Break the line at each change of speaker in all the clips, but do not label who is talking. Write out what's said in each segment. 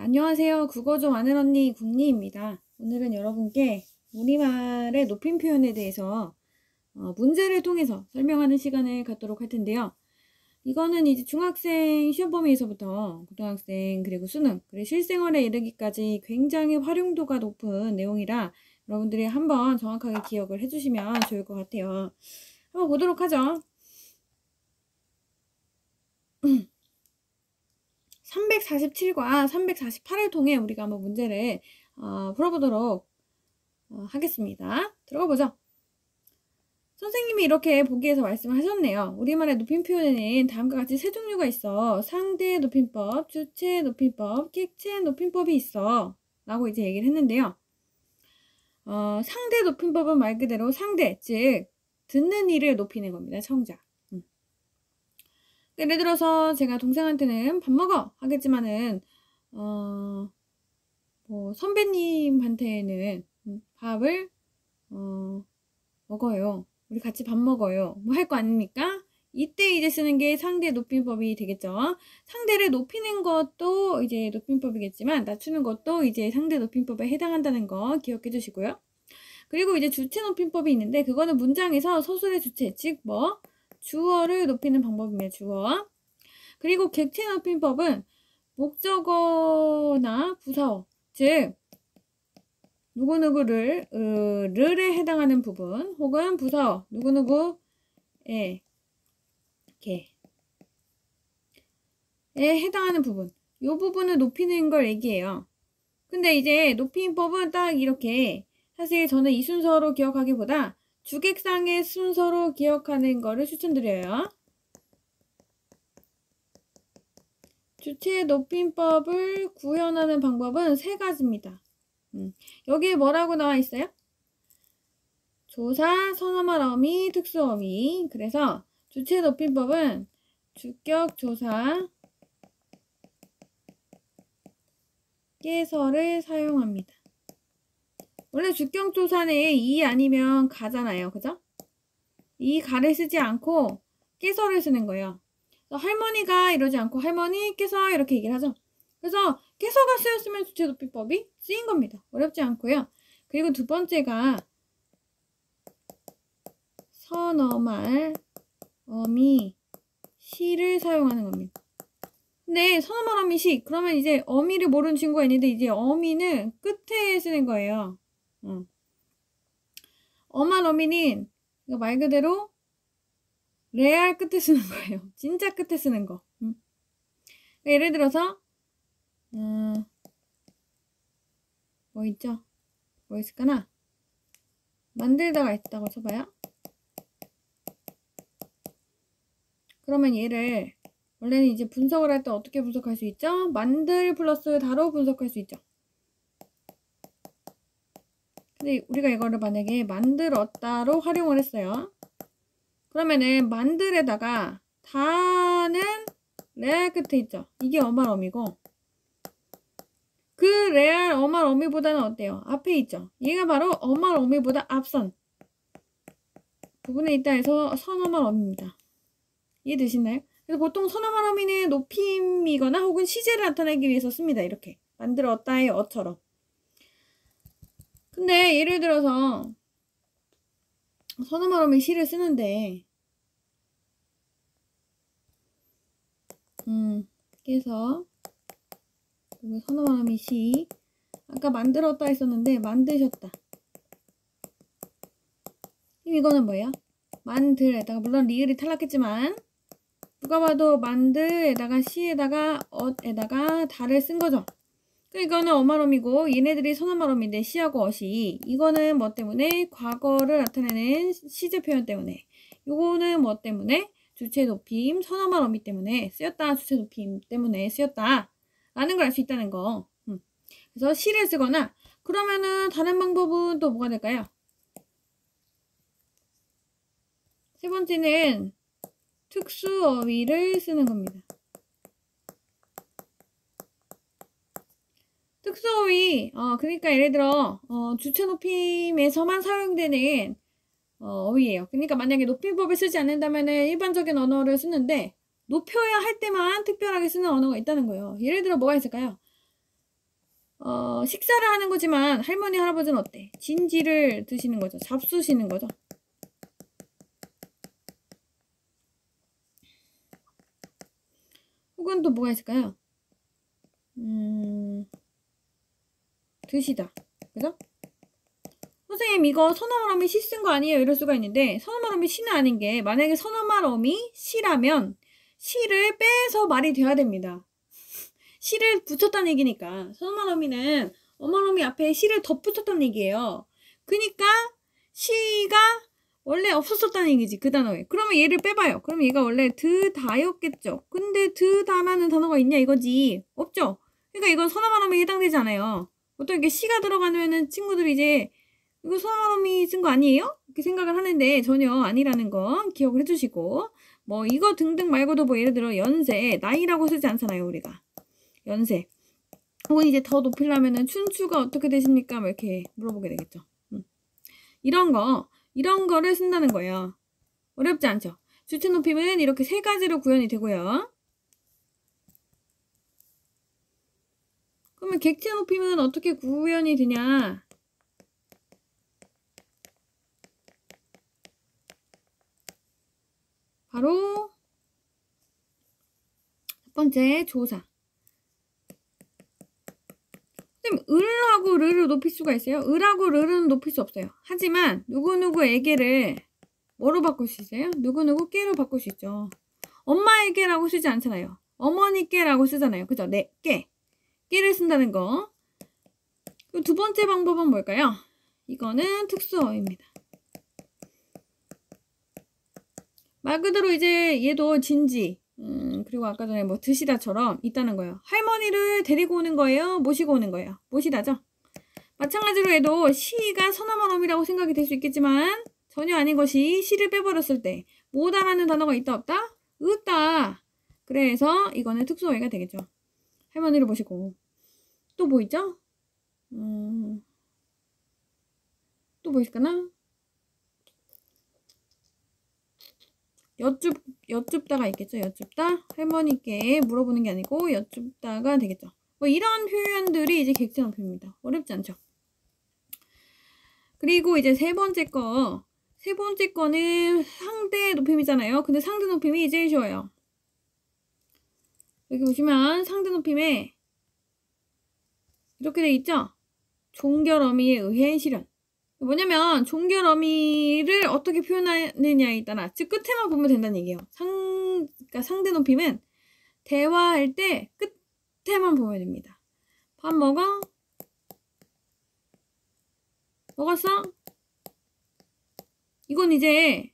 안녕하세요. 국어 좀 아는 언니 국리입니다. 오늘은 여러분께 우리말의 높임 표현에 대해서 문제를 통해서 설명하는 시간을 갖도록 할 텐데요. 이거는 이제 중학생 시험 범위에서부터 고등학생 그리고 수능 그리고 실생활에 이르기까지 굉장히 활용도가 높은 내용이라 여러분들이 한번 정확하게 기억을 해주시면 좋을 것 같아요. 한번 보도록 하죠. 347과 348을 통해 우리가 한번 문제를 풀어보도록 하겠습니다. 들어가 보죠. 선생님이 이렇게 보기에서 말씀하셨네요. 우리말의 높임 표현에는 다음과 같이 세 종류가 있어. 상대 높임법, 주체 높임법, 객체 높임법이 있어. 라고 이제 얘기를 했는데요. 상대 높임법은 말 그대로 상대, 즉 듣는 이를 높이는 겁니다. 청자. 예를 들어서 제가 동생한테는 밥 먹어 하겠지만은 뭐 선배님한테는 밥을 먹어요. 우리 같이 밥 먹어요. 뭐 할 거 아닙니까? 이때 이제 쓰는 게 상대 높임법이 되겠죠. 상대를 높이는 것도 이제 높임법이겠지만 낮추는 것도 이제 상대 높임법에 해당한다는 거 기억해 주시고요. 그리고 이제 주체 높임법이 있는데 그거는 문장에서 서술의 주체, 즉 뭐 주어를 높이는 방법입니다. 주어. 그리고 객체 높임법은 목적어나 부사어, 즉 누구누구를 르에 해당하는 부분 혹은 부사어 누구누구에 에 해당하는 부분, 이 부분을 높이는 걸 얘기해요. 근데 이제 높임법은 딱 이렇게, 사실 저는 이 순서로 기억하기보다 주객상의 순서로 기억하는 거를 추천드려요. 주체 높임법을 구현하는 방법은 세 가지입니다. 여기에 뭐라고 나와 있어요? 조사, 선어말 어미, 특수어미. 그래서 주체 높임법은 주격 조사, 깨서를 사용합니다. 원래 주격 조사는 이 아니면 가잖아요. 그죠? 이 가를 쓰지 않고 깨서를 쓰는 거예요. 할머니가 이러지 않고 할머니께서 이렇게 얘기를 하죠. 그래서 깨서가 쓰였으면 주체 높임법이 쓰인 겁니다. 어렵지 않고요. 그리고 두 번째가 선어말 어미 시를 사용하는 겁니다. 근데 선어말 어미 시, 그러면 이제 어미를 모르는 친구가 있는데 이제 어미는 끝에 쓰는 거예요. 어말 어미는 말 그대로 레알 끝에 쓰는 거예요. 진짜 끝에 쓰는 거. 예를 들어서 뭐 있죠? 뭐 있을까나? 만들다가 있다고 쳐봐요. 그러면 얘를 원래는 이제 분석을 할 때 어떻게 분석할 수 있죠? 만들 플러스 다로 분석할 수 있죠. 근데 우리가 이거를 만약에 만들었다로 활용을 했어요. 그러면은 만들에다가 다는 레알 끝에 있죠. 이게 어말 어미고, 그 레알 어말 어미보다는 어때요? 앞에 있죠. 얘가 바로 어말 어미보다 앞선 부분에 있다 해서 선어말 어미입니다. 이해되시나요? 그래서 보통 선어말 어미는 높임이거나 혹은 시제를 나타내기 위해서 씁니다. 이렇게 만들었다의 어처럼. 근데 예를 들어서 선어말 어미 시를 쓰는데 그래서 선어말 어미 시, 아까 만들었다 했었는데 만드셨다. 이거는 뭐예요? 만들에다가, 물론 리을이 탈락했지만 누가 봐도 만들에다가 시에다가 엇에다가 다를 쓴 거죠. 이거는 어말어미고 얘네들이 선어말어미인데 시하고 어시, 이거는 뭐 때문에? 과거를 나타내는 시제 표현 때문에. 요거는 뭐 때문에? 주체 높임 선어말어미 때문에 쓰였다. 주체 높임 때문에 쓰였다 라는 걸 알 수 있다는 거. 그래서 시를 쓰거나, 그러면은 다른 방법은 또 뭐가 될까요? 세 번째는 특수어휘를 쓰는 겁니다. 특수어휘, 그러니까 예를 들어 주체 높임에서만 사용되는 어휘예요. 그러니까 만약에 높임법을 쓰지 않는다면은 일반적인 언어를 쓰는데 높여야 할 때만 특별하게 쓰는 언어가 있다는 거예요. 예를 들어 뭐가 있을까요? 식사를 하는 거지만 할머니 할아버지는 어때? 진지를 드시는 거죠. 잡수시는 거죠. 혹은 또 뭐가 있을까요? 드시다. 그죠? 선생님 이거 선어말어미 시 쓴 거 아니에요? 이럴 수가 있는데 선어말어미 시는 아닌 게 만약에 선어말어미 시라면 시를 빼서 말이 돼야 됩니다. 시를 붙였다는 얘기니까 선어말어미는 어말어미 앞에 시를 덧붙였다는 얘기예요. 그니까 시가 원래 없었었다는 얘기지 그 단어에. 그러면 얘를 빼봐요. 그럼 얘가 원래 드다였겠죠. 근데 드다라는 단어가 있냐 이거지. 없죠. 그러니까 이건 선어말어미에 해당되지 않아요. 보통 이렇게 시가 들어가면은 친구들이 이제 이거 선어말어미 쓴 거 아니에요? 이렇게 생각을 하는데 전혀 아니라는 거 기억을 해주시고 뭐 이거 등등 말고도 뭐 예를 들어 연세, 나이라고 쓰지 않잖아요 우리가. 연세. 혹은 이제 더 높이려면은 춘추가 어떻게 되십니까? 뭐 이렇게 물어보게 되겠죠. 이런 거를 쓴다는 거예요. 어렵지 않죠? 주체 높임은 이렇게 세 가지로 구현이 되고요. 그러면 객체 높임은 어떻게 구현이 되냐? 바로 첫 번째 조사. 선생님 을하고 르를 높일 수가 있어요? 을하고 르는 높일 수 없어요. 하지만 누구누구에게를 뭐로 바꿀 수 있어요? 누구누구께로 바꿀 수 있죠. 엄마에게라고 쓰지 않잖아요. 어머니께라고 쓰잖아요. 그죠? 네, 깨를 쓴다는 거. 그리고 두 번째 방법은 뭘까요? 이거는 특수어입니다. 말 그대로 이제 얘도 진지, 그리고 아까 전에 뭐 드시다처럼 있다는 거예요. 할머니를 데리고 오는 거예요? 모시고 오는 거예요? 모시다죠? 마찬가지로 얘도 시가 선어말어미라고 생각이 될 수 있겠지만 전혀 아닌 것이 시를 빼버렸을 때 뭐다라는 단어가 있다 없다? 없다. 그래서 이거는 특수어휘가 되겠죠. 할머니를 모시고. 또 뭐 있죠? 또 뭐 있을까나? 여쭙다가 있겠죠. 여쭙다. 할머니께 물어보는 게 아니고 여쭙다가 되겠죠. 뭐 이런 표현들이 이제 객체 높임입니다. 어렵지 않죠? 그리고 이제 세 번째 거는 상대 높임이잖아요. 근데 상대 높임이 제일 쉬워요. 여기 보시면 상대 높임에 이렇게 돼 있죠? 종결어미에 의해 실현. 뭐냐면 종결어미를 어떻게 표현하느냐에 따라 즉 끝에만 보면 된다는 얘기예요. 그러니까 상대 높임은 대화할 때 끝에만 보면 됩니다. 밥 먹어? 먹었어? 이건 이제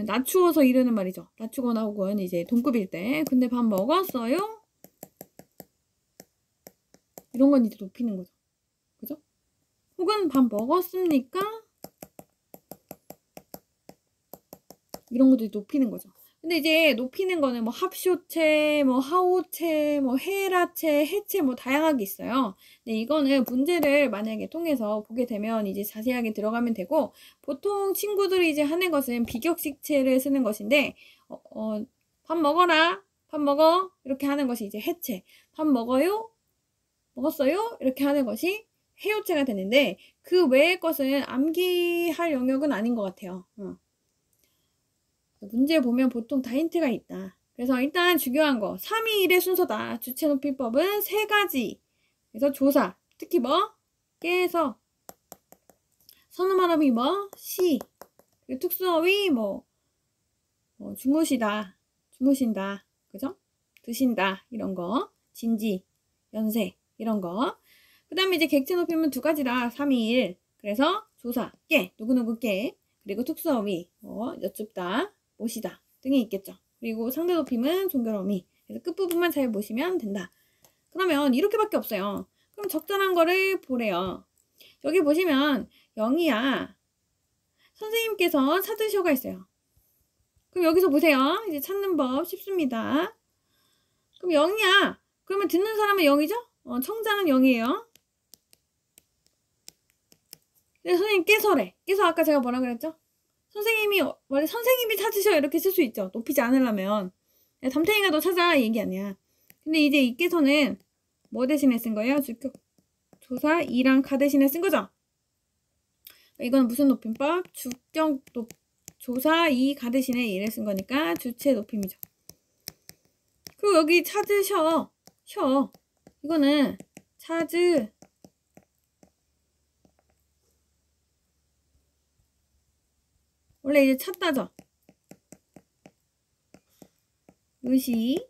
낮추어서 이르는 말이죠. 낮추거나 혹은 이제 동급일 때. 근데 밥 먹었어요? 이런 건 이제 높이는 거죠. 그죠? 혹은 밥 먹었습니까? 이런 것도 높이는 거죠. 근데 이제 높이는 거는 뭐 합쇼체, 뭐 하오체, 뭐 헤라체, 해체 뭐 다양하게 있어요. 근데 이거는 문제를 만약에 통해서 보게 되면 이제 자세하게 들어가면 되고 보통 친구들이 이제 하는 것은 비격식체를 쓰는 것인데 밥 먹어라, 밥 먹어 이렇게 하는 것이 이제 해체. 밥 먹어요? 먹었어요? 이렇게 하는 것이 해요체가 되는데 그 외의 것은 암기할 영역은 아닌 것 같아요. 문제 보면 보통 다 힌트가 있다. 그래서 일단 중요한 거 321의 순서다. 주체 높이법은 세 가지. 그래서 조사, 특히 뭐? 깨서 선어말어미 뭐? 시. 그리고 특수어휘 뭐 주무시다, 주무신다, 그죠? 드신다 이런 거. 진지, 연세 이런 거. 그 다음에 이제 객체 높이면 두 가지다. 321. 그래서 조사, 깨, 누구누구 깨. 그리고 특수어휘, 여쭙다, 모시다 등이 있겠죠. 그리고 상대 높임은 종결어미. 그래서 끝부분만 잘 보시면 된다. 그러면 이렇게밖에 없어요. 그럼 적절한 거를 보래요. 여기 보시면 영희야 선생님께서 찾으셔가 있어요. 그럼 여기서 보세요. 이제 찾는 법 쉽습니다. 그럼 영희야. 그러면 듣는 사람은 영이죠? 청자는 영이에요. 근데 선생님 깨서래. 깨서 아까 제가 뭐라 그랬죠? 선생님이 원래 선생님이 찾으셔 이렇게 쓸 수 있죠. 높이지 않으려면. 담탱이가 너 찾아 얘기 아니야. 근데 이제 이 깨서는 뭐 대신에 쓴 거예요? 주격 조사 이랑 가 대신에 쓴 거죠? 이건 무슨 높임법? 주격 조사 이 가 대신에 이를 쓴 거니까 주체 높임이죠. 그리고 여기 찾으셔. 이거는 찾으 원래 이제 찾다죠. 의시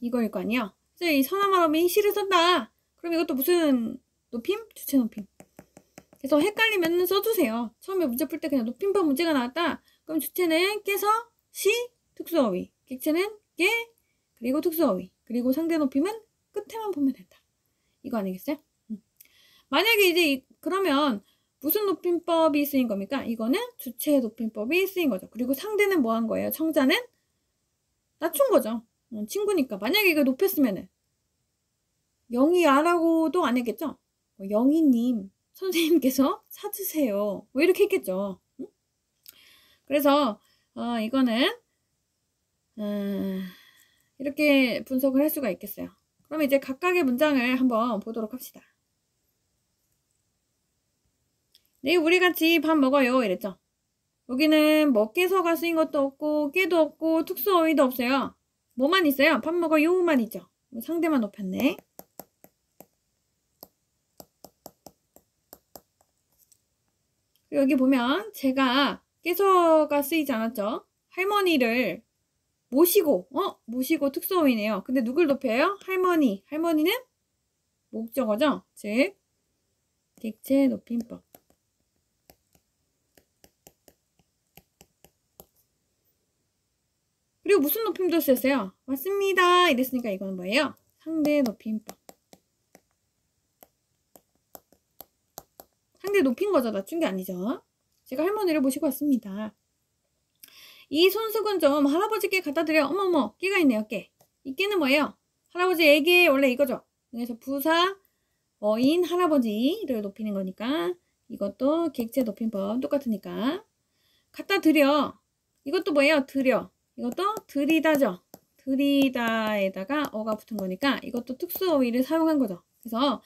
이거일 거 아니야. 그래서 이 선어말음이 시를 썼다. 그럼 이것도 무슨 높임? 주체 높임. 그래서 헷갈리면 써주세요. 처음에 문제 풀 때 그냥 높임법 문제가 나왔다. 그럼 주체는 깨서 시 특수어휘, 객체는 깨 그리고 특수어휘, 그리고 상대 높임은 끝에만 보면 된다. 이거 아니겠어요? 만약에 이제 그러면 무슨 높임법이 쓰인 겁니까? 이거는 주체 높임법이 쓰인 거죠. 그리고 상대는 뭐 한 거예요? 청자는 낮춘 거죠. 친구니까. 만약에 이거 높였으면은 영희야라고도 안 했겠죠? 영희님 선생님께서 찾으세요. 뭐 이렇게 했겠죠. 응? 그래서 이거는 이렇게 분석을 할 수가 있겠어요. 그럼 이제 각각의 문장을 한번 보도록 합시다. 네, 우리 같이 밥 먹어요 이랬죠. 여기는 뭐 깨서가 쓰인 것도 없고 깨도 없고 특수어휘도 없어요. 뭐만 있어요? 밥 먹어요만 있죠. 상대만 높였네. 여기 보면 제가 깨서가 쓰이지 않았죠. 할머니를 모시고 특수어휘네요. 근데 누굴 높여요? 할머니. 할머니는 목적어죠. 즉 객체 높임법. 그리고 무슨 높임도 쓰였어요? 맞습니다. 이랬으니까 이거는 뭐예요? 상대 높임법. 상대 높인 거죠. 낮춘 게 아니죠. 제가 할머니를 모시고 왔습니다. 이 손수건 좀 할아버지께 갖다 드려. 어머머, 깨가 있네요. 깨. 이 깨는 뭐예요? 할아버지에게 원래 이거죠. 그래서 부사 어인 할아버지를 높이는 거니까 이것도 객체 높임법 똑같으니까 갖다 드려. 이것도 뭐예요? 드려. 이것도 드리다죠. 드리다에다가 어가 붙은 거니까 이것도 특수어휘를 사용한 거죠. 그래서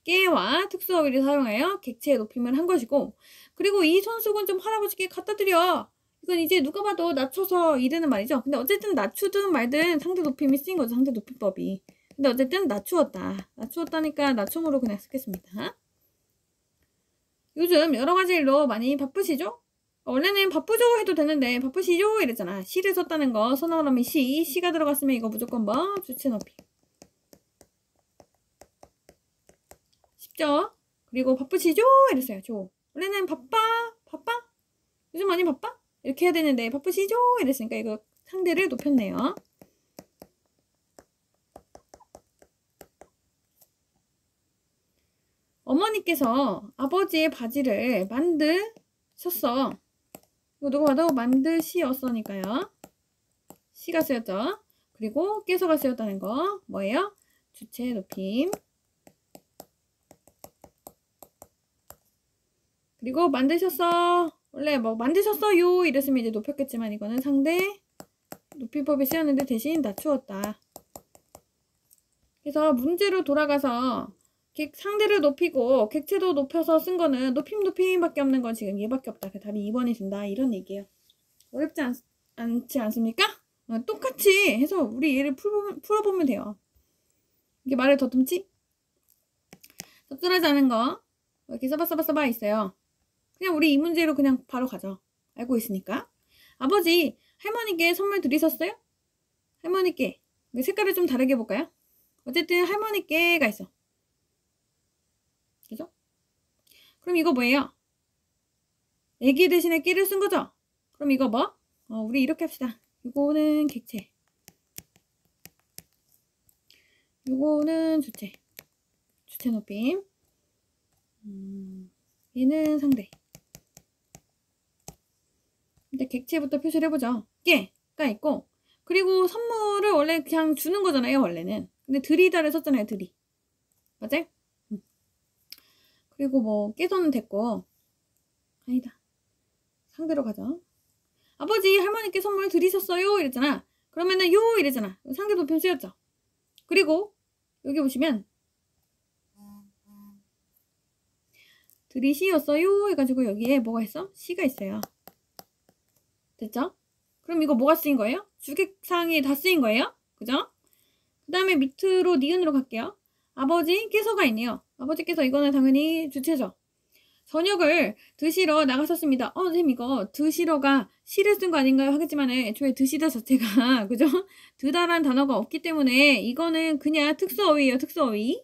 깨와 특수어휘를 사용하여 객체의 높임을 한 것이고, 그리고 이 손수건 좀 할아버지께 갖다 드려. 이건 이제 누가 봐도 낮춰서 이르는 말이죠. 근데 어쨌든 낮추든 말든 상대 높임이 쓰인 거죠. 상대 높임법이. 근데 어쨌든 낮추었다. 낮추었다니까 낮춤으로 그냥 쓰겠습니다. 요즘 여러 가지 일로 많이 바쁘시죠? 원래는 바쁘죠 해도 되는데 바쁘시죠 이랬잖아. 시를 썼다는 거 선어람이 시가 들어갔으면 이거 무조건 뭐? 주체 높임. 쉽죠? 그리고 바쁘시죠 이랬어요. 죠. 원래는 바빠? 요즘 많이 바빠? 이렇게 해야 되는데 바쁘시죠 이랬으니까 이거 상대를 높였네요. 어머니께서 아버지의 바지를 만드셨어. 이거 누가 봐도 만드시었으니까요. 시가 쓰였죠. 그리고 깨서가 쓰였다는 거 뭐예요? 주체 높임. 그리고 만드셨어. 원래 뭐 만드셨어요 이랬으면 이제 높였겠지만 이거는 상대 높임법이 쓰였는데 대신 낮추었다. 그래서 문제로 돌아가서 상대를 높이고 객체도 높여서 쓴 거는 높임밖에 없는 건 지금 얘밖에 없다. 그 답이 2번이 된다. 이런 얘기예요. 어렵지 않지 않습니까? 똑같이 해서 우리 얘를 풀어보면 돼요. 이게 말을 더듬지? 적절하지 않은 거 이렇게 써봐 있어요. 그냥 우리 이 문제로 그냥 바로 가죠. 알고 있으니까. 아버지, 할머니께 선물 드리셨어요? 할머니께. 색깔을 좀 다르게 해볼까요? 어쨌든 할머니께가 있어. 그죠? 그럼 이거 뭐예요? 애기 대신에 끼를 쓴 거죠? 그럼 이거 뭐? 우리 이렇게 합시다. 이거는 객체. 이거는 주체. 주체 높임. 얘는 상대. 근데 객체부터 표시를 해보죠. 깨가 있고, 그리고 선물을 원래 그냥 주는 거잖아요, 원래는. 근데 드리다를 썼잖아요, 드리. 맞아요? 그리고 뭐 깨서는 됐고, 아니다. 상대로 가죠. 아버지, 할머니께 선물 드리셨어요? 이랬잖아. 그러면은 요 이랬잖아. 상대 높임 쓰였죠. 그리고 여기 보시면 들이시였어요 해가지고 여기에 뭐가 있어? 시가 있어요. 됐죠? 그럼 이거 뭐가 쓰인 거예요? 주객상이 다 쓰인 거예요? 그죠? 그 다음에 밑으로 니은으로 갈게요. 아버지께서가 있네요. 아버지께서 이거는 당연히 주체죠. 저녁을 드시러 나가셨습니다. 선생님 이거 드시러가 시를 쓴 거 아닌가요? 하겠지만 애초에 드시다 자체가 그죠? 드다란 단어가 없기 때문에 이거는 그냥 특수어휘예요. 특수어휘.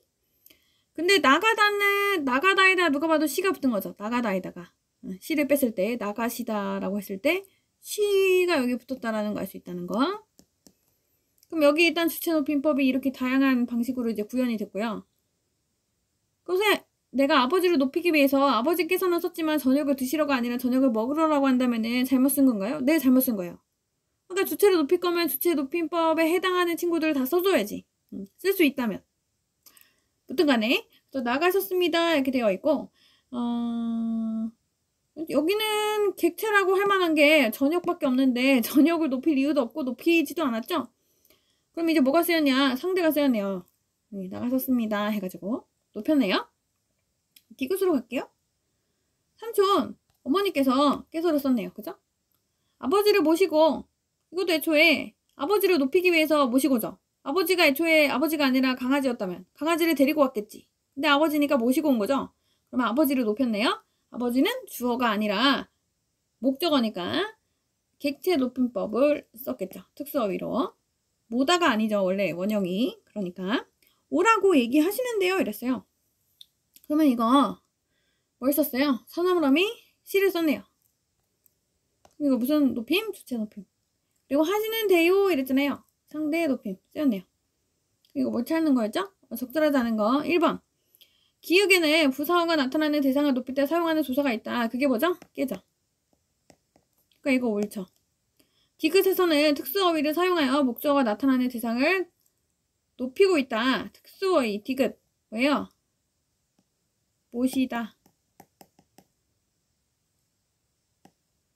근데 나가다에다 누가 봐도 시가 붙은 거죠. 나가다에다가 시를 뺐을 때 나가시다라고 했을 때 시가 여기 붙었다라는 거 알 수 있다는 거. 그럼 여기 일단 주체 높임법이 이렇게 다양한 방식으로 이제 구현이 됐고요. 그래서 내가 아버지를 높이기 위해서 아버지께서는 썼지만 저녁을 드시러가 아니라 저녁을 먹으러라고 한다면은 잘못 쓴 건가요? 네, 잘못 쓴 거예요. 그러니까 주체를 높일 거면 주체 높임법에 해당하는 친구들을 다 써줘야지. 쓸 수 있다면. 무튼 간에 또 나가셨습니다 이렇게 되어 있고 여기는 객체라고 할 만한 게 저녁밖에 없는데 저녁을 높일 이유도 없고 높이지도 않았죠? 그럼 이제 뭐가 쓰였냐? 상대가 쓰였네요. 나가셨습니다 해가지고 높였네요. 디귿으로 갈게요. 삼촌 어머니께서 깨소를 썼네요. 그죠? 아버지를 모시고 이것도 애초에 아버지를 높이기 위해서 모시고죠. 아버지가 애초에 아버지가 아니라 강아지였다면 강아지를 데리고 왔겠지. 근데 아버지니까 모시고 온 거죠. 그러면 아버지를 높였네요. 아버지는 주어가 아니라 목적어니까 객체 높임법을 썼겠죠. 특수어휘로. 모다가 아니죠. 원래 원형이. 그러니까 오라고 얘기하시는데요. 이랬어요. 그러면 이거 뭘 썼어요? 서나무라미 시를 썼네요. 이거 무슨 높임? 주체 높임. 그리고 하시는데요. 이랬잖아요. 상대 높임 쓰였네요. 이거 뭘 찾는 거였죠? 적절하다는 거 1번 기역에는 부사어가 나타나는 대상을 높일 때 사용하는 조사가 있다. 그게 뭐죠? 깨죠. 그러니까 이거 옳죠. 디귿에서는 특수어휘를 사용하여 목적어가 나타나는 대상을 높이고 있다. 특수어휘 디귿 왜요? 모시다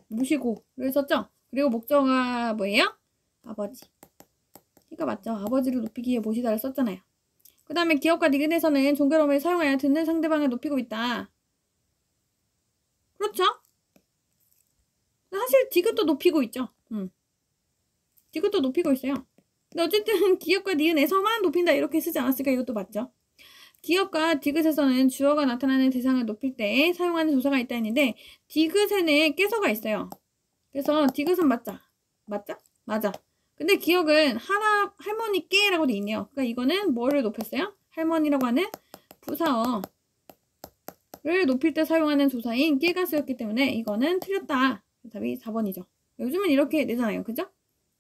모시고를 썼죠? 그리고 목적어가 뭐예요? 아버지. 그러니까 맞죠. 아버지를 높이기 위해 모시다를 썼잖아요. 그 다음에 기역과 디귿에서는 종결어를 사용하여 듣는 상대방을 높이고 있다. 그렇죠? 사실 디귿도 높이고 있죠. 디귿도 높이고 있어요. 근데 어쨌든 기역과 니은에서만 높인다 이렇게 쓰지 않았으니까 이것도 맞죠. 기역과 디귿에서는 주어가 나타나는 대상을 높일 때 사용하는 조사가 있다 했는데 디귿에는 깨서가 있어요. 그래서 디귿은 맞자. 맞자? 맞아. 근데 기역은 할머니께라고 돼 있네요. 그러니까 이거는 뭐를 높였어요? 할머니라고 하는 부사어를 높일 때 사용하는 조사인 깨가 쓰였기 때문에 이거는 틀렸다. 답이 4번이죠. 요즘은 이렇게 내잖아요. 그죠?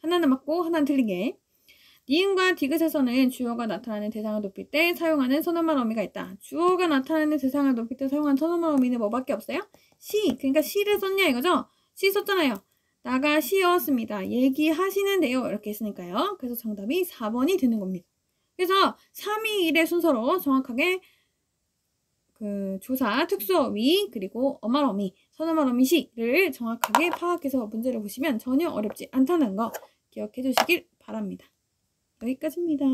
하나는 맞고 하나는 틀리게. 니은과 디귿에서는 주어가 나타나는 대상을 높일 때 사용하는 선언말 어미가 있다. 주어가 나타나는 대상을 높일 때 사용하는 선언말 어미는 뭐밖에 없어요? 시. 그러니까 시를 썼냐 이거죠? 시 썼잖아요. 나가시었습니다. 얘기하시는데요. 이렇게 했으니까요. 그래서 정답이 4번이 되는 겁니다. 그래서 3, 2, 1의 순서로 정확하게 그 조사, 특수어휘, 그리고 어말어미, 선어말어미 시를 정확하게 파악해서 문제를 보시면 전혀 어렵지 않다는 거 기억해 주시길 바랍니다. 여기까지입니다.